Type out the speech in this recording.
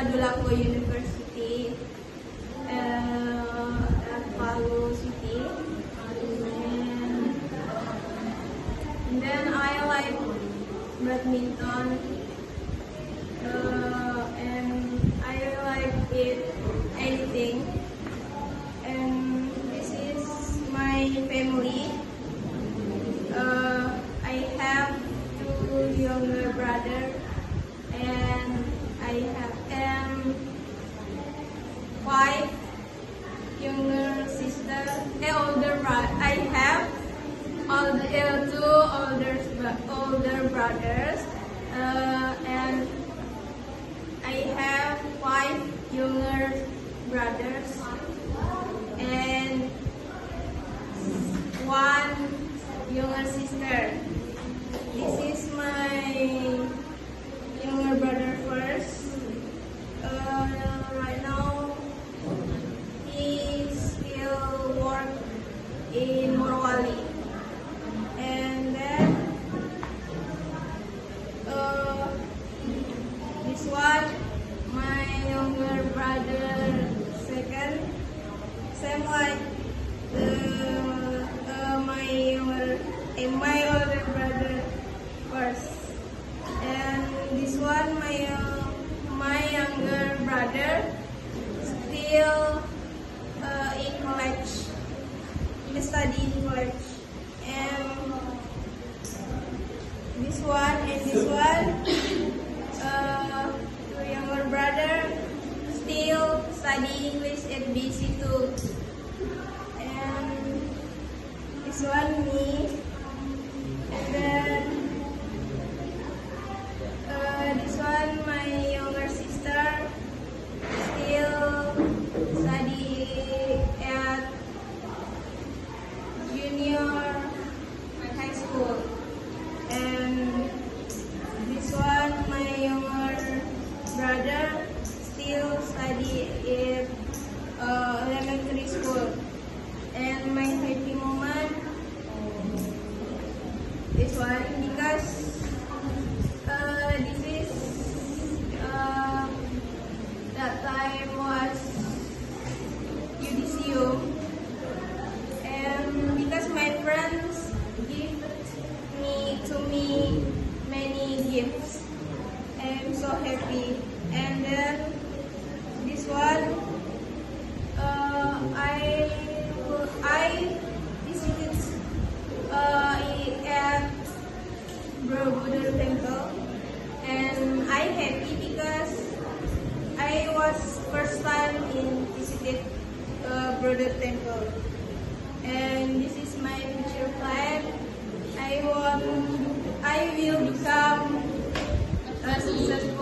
Madulaco University at Palu City. And then I like badminton, and I like it anything. And this is my family. I have two younger brothers, and I have five younger sisters. Older brother. I have two older brothers, and I have five younger brothers and one younger sister. This is my younger brother first. Right now, he still work in Morowali. And then this one, my younger brother second, same like my older brother first. And this one, my younger brother still in college, studying college. And this one and this one, two younger brother still studying English at BC too. And this one me. And then this one my younger sister still study at junior high school. And this one my younger brother still study at elementary school. And my happy moment, this one, because this is that time was UDCU, and because my friends give me many gifts, I'm so happy. And then this one, I visited at Borobudur Temple, and I happy because I was first time in visited Borobudur Temple. And this is my future plan. I will become a successful